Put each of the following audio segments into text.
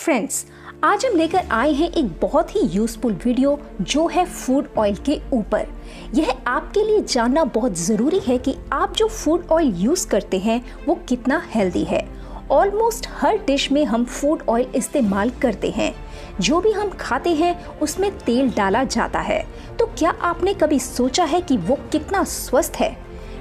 Friends, आज हम लेकर आए हैं एक बहुत ही यूजफुल वीडियो जो है फूड ऑयल के ऊपर। यह आपके लिए जानना बहुत ज़रूरी है कि आप जो फूड ऑयल यूज़ करते हैं वो कितना हेल्दी है। ऑलमोस्ट हर डिश में हम फूड ऑयल इस्तेमाल करते हैं। जो भी हम खाते हैं उसमें तेल डाला जाता है, तो क्या आपने कभी सोचा है कि वो कितना स्वस्थ है?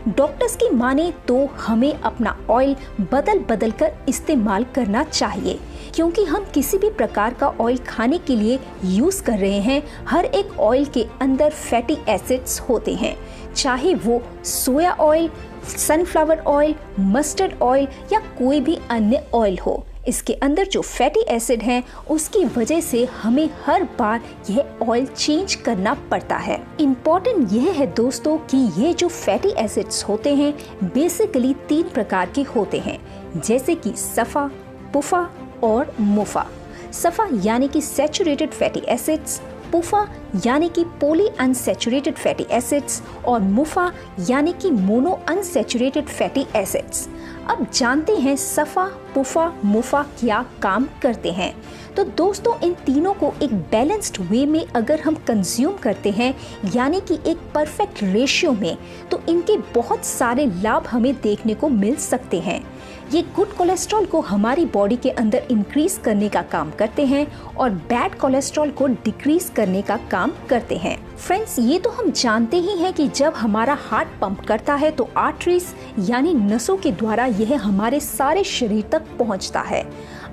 डॉक्टर्स की माने तो हमें अपना ऑयल बदल बदल कर इस्तेमाल करना चाहिए, क्योंकि हम किसी भी प्रकार का ऑयल खाने के लिए यूज कर रहे हैं। हर एक ऑयल के अंदर फैटी एसिड्स होते हैं, चाहे वो सोया oil, sunflower oil, mustard oil या कोई भी अन्य ऑयल हो। इसके अंदर जो फैटी एसिड हैं उसकी वजह से हमें हर बार यह ऑयल चेंज करना पड़ता है। इम्पोर्टेंट यह है दोस्तों कि ये जो फैटी एसिड्स होते हैं बेसिकली 3 प्रकार के होते हैं, जैसे कि सफ़ा, पुफ़ा और मुफ़ा। सफ़ा यानी कि सैचुरेटेड फैटी एसिड्स, पुफ़ा यानी कि पॉली अनसैचुरेटेड फैटी एसिड्स और मुफ़ा यानी कि मोनो अनसैचुरेटेड फैटी एसिड्स। अब जानते हैं सफ़ा, पुफ़ा, मुफ़ा क्या काम करते हैं। तो दोस्तों, इन तीनों को एक बैलेंस्ड वे में अगर हम कंज्यूम करते हैं, यानी कि एक परफेक्ट रेशियो में, तो इनके बहुत सारे लाभ हमें देखने को मिल सकते हैं। ये गुड कोलेस्ट्रॉल को हमारी बॉडी के अंदर इंक्रीज करने का काम करते हैं और बैड कोलेस्ट्रॉल को डिक्रीज करने का काम करते हैं। फ्रेंड्स, ये तो हम जानते ही हैं कि जब हमारा हार्ट पंप करता है तो आर्टरीज यानी नसों के द्वारा यह हमारे सारे शरीर तक पहुंचता है।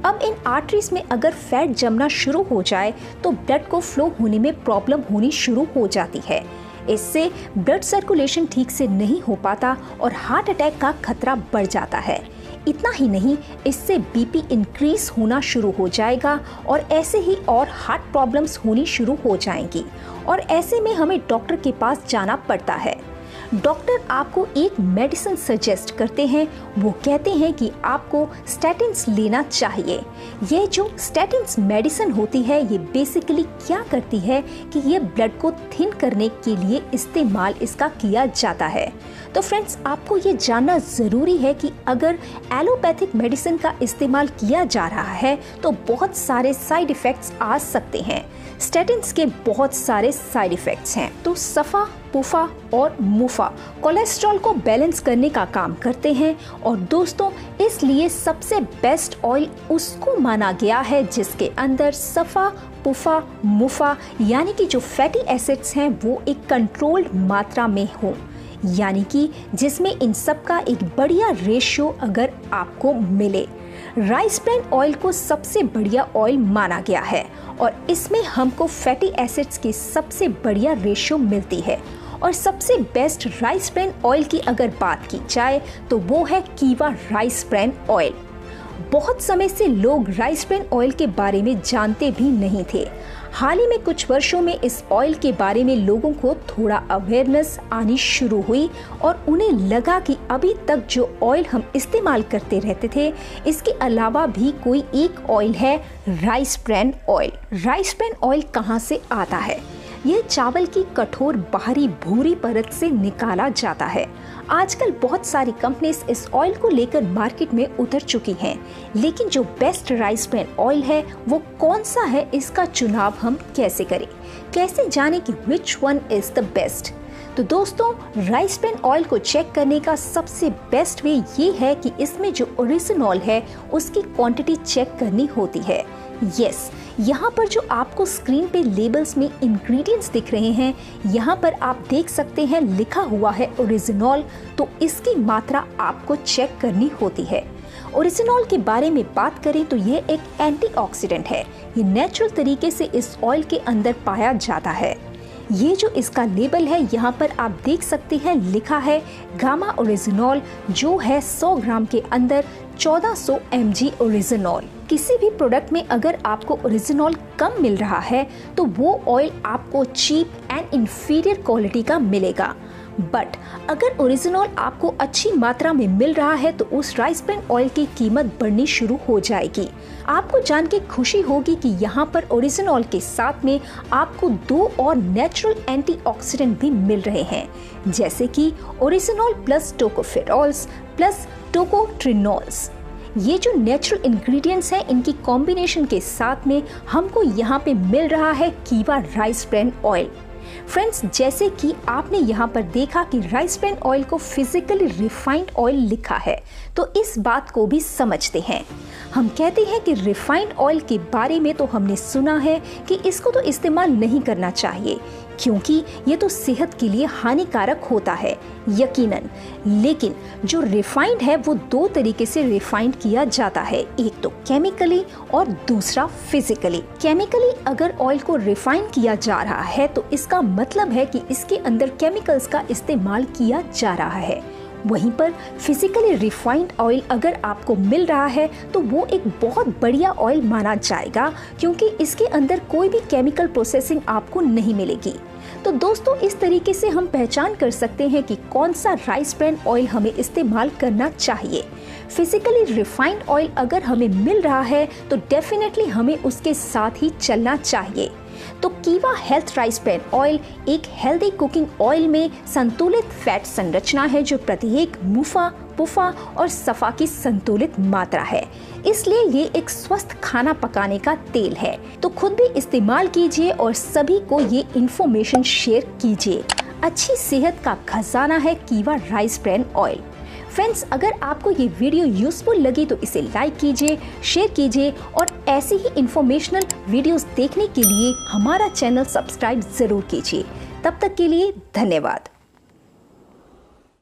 अब इन आर्टरीज में अगर फैट जमना शुरू हो जाए तो ब्लड को फ्लो होने में प्रॉब्लम होनी शुरू हो जाती है। इससे ब्लड सर्कुलेशन ठीक से नहीं हो पाता और हार्ट अटैक का खतरा बढ़ जाता है। इतना ही नहीं, इससे बीपी इंक्रीज होना शुरू हो जाएगा और ऐसे ही और हार्ट प्रॉब्लम्स होनी शुरू हो जाएंगी और ऐसे में हमें डॉक्टर के पास जाना पड़ता है। डॉक्टर आपको एक मेडिसिन सजेस्ट करते हैं। वो कहते हैं कि आपको स्टैटिन्स लेना चाहिए। ये जो स्टैटिन्स मेडिसिन होती है ये बेसिकली क्या करती है कि ये ब्लड को थिन करने के लिए इस्तेमाल इसका किया जाता है। तो फ्रेंड्स, आपको ये जानना ज़रूरी है कि अगर एलोपैथिक मेडिसिन का इस्तेमाल किया जा रहा है तो बहुत सारे साइड इफ़ेक्ट्स आ सकते हैं। स्टैटिन्स के बहुत सारे साइड इफ़ेक्ट्स हैं। तो सफ़ा, पुफ़ा और मुफ़ा कोलेस्ट्रॉल को बैलेंस करने का काम करते हैं और दोस्तों, इसलिए सबसे बेस्ट ऑयल उसको माना गया है जिसके अंदर सफ़ा, पुफ़ा, मुफ़ा यानी कि जो फैटी एसिड्स हैं वो एक कंट्रोल्ड मात्रा में हो, यानी कि जिसमें इन सब का एक बढ़िया रेशियो अगर आपको मिले। राइस ब्रान ऑयल को सबसे बढ़िया ऑयल माना गया है और इसमें हमको फैटी एसिड्स की सबसे बढ़िया रेशियो मिलती है। और सबसे बेस्ट राइस ब्रान ऑयल की अगर बात की जाए तो वो है कीवा राइस ब्रान ऑयल। बहुत समय से लोग राइस ब्रान ऑयल के बारे में जानते भी नहीं थे। हाल ही में कुछ वर्षों में इस ऑयल के बारे में लोगों को थोड़ा अवेयरनेस आनी शुरू हुई और उन्हें लगा कि अभी तक जो ऑयल हम इस्तेमाल करते रहते थे, इसके अलावा भी कोई एक ऑयल है rice bran oil. Rice bran oil कहाँ से आता है? यह चावल की कठोर बाहरी भूरी परत से निकाला जाता है। आजकल बहुत सारी कंपनीज इस ऑयल को लेकर मार्केट में उतर चुकी हैं, लेकिन जो बेस्ट राइस ब्रान ऑयल है वो कौन सा है, इसका चुनाव हम कैसे करें? कैसे जाने कि which one is the best? तो दोस्तों, राइस ब्रान ऑयल को चेक करने का सबसे बेस्ट वे ये है कि इसमें जो ओरिजिनॉल है उसकी क्वांटिटी चेक करनी होती है। यस, यहाँ पर जो आपको स्क्रीन पे लेबल्स में इंग्रेडिएंट्स दिख रहे हैं, यहाँ पर आप देख सकते हैं लिखा हुआ है ओरिजिनॉल, तो इसकी मात्रा आपको चेक करनी होती है। ओरिजिनॉल के बारे में बात करें तो यह एक एंटीऑक्सीडेंट है। ये नेचुरल तरीके से इस ऑयल के अंदर पाया जाता है। ये जो इसका लेबल है, यहाँ पर आप देख सकते हैं लिखा है गामा ओरिजिनॉल, जो है 100 ग्राम के अंदर 1400 mg ओरिजिनॉल। किसी भी प्रोडक्ट में अगर आपको ओरिजिनॉल कम मिल रहा है तो वो ऑयल आपको चीप एंड इंफीरियर क्वालिटी का मिलेगा। बट अगर ओरिजिनॉल आपको अच्छी मात्रा में मिल रहा है तो उस राइस ब्रान ऑयल की कीमत बढ़नी शुरू हो जाएगी। आपको जान के खुशी होगी कि यहाँ पर ओरिजिनॉल के साथ में आपको 2 और नेचुरल एंटीऑक्सीडेंट भी मिल रहे हैं, जैसे कि ओरिजिनॉल प्लस टोकोफेरॉल्स प्लस टोकोट्रिनॉल्स। ये जो नेचुरल इंग्रेडिएंट्स हैं, इनकी कॉम्बिनेशन के साथ में हमको यहाँ पे मिल रहा है कीवा राइस ब्रान ऑयल। फ्रेंड्स, जैसे कि आपने यहाँ पर देखा कि राइस ब्रान ऑयल को फिजिकली रिफाइंड ऑयल लिखा है, तो इस बात को भी समझते हैं। हम कहते हैं कि रिफाइंड ऑयल के बारे में तो हमने सुना है कि इसको तो इस्तेमाल नहीं करना चाहिए क्योंकि ये तो सेहत के लिए हानिकारक होता है, यकीनन। लेकिन जो रिफाइंड है वो दो तरीके से रिफाइंड किया जाता है, एक तो केमिकली और दूसरा फिजिकली। केमिकली अगर ऑयल को रिफाइन किया जा रहा है तो इसका मतलब है कि इसके अंदर केमिकल्स का इस्तेमाल किया जा रहा है। वहीं पर फिजिकली रिफाइंड ऑयल अगर आपको मिल रहा है तो वो एक बहुत बढ़िया ऑयल माना जाएगा क्योंकि इसके अंदर कोई भी केमिकल प्रोसेसिंग आपको नहीं मिलेगी। तो दोस्तों, इस तरीके से हम पहचान कर सकते हैं कि कौन सा राइस ब्रान ऑयल हमें इस्तेमाल करना चाहिए। फिजिकली रिफाइंड ऑयल अगर हमें मिल रहा है तो डेफिनेटली हमें उसके साथ ही चलना चाहिए। तो कीवा हेल्थ राइस ब्रान ऑयल एक हेल्दी कुकिंग ऑयल में संतुलित फैट संरचना है जो प्रत्येक मुफा, पुफा और सफा की संतुलित मात्रा है, इसलिए ये एक स्वस्थ खाना पकाने का तेल है। तो खुद भी इस्तेमाल कीजिए और सभी को ये इंफॉर्मेशन शेयर कीजिए। अच्छी सेहत का खजाना है कीवा राइस ब्रान ऑयल। फ्रेंड्स, अगर आपको ये वीडियो यूजफुल लगी तो इसे लाइक कीजिए, शेयर कीजिए और ऐसी ही इंफॉर्मेशनल वीडियोस देखने के लिए हमारा चैनल सब्सक्राइब जरूर कीजिए। तब तक के लिए धन्यवाद।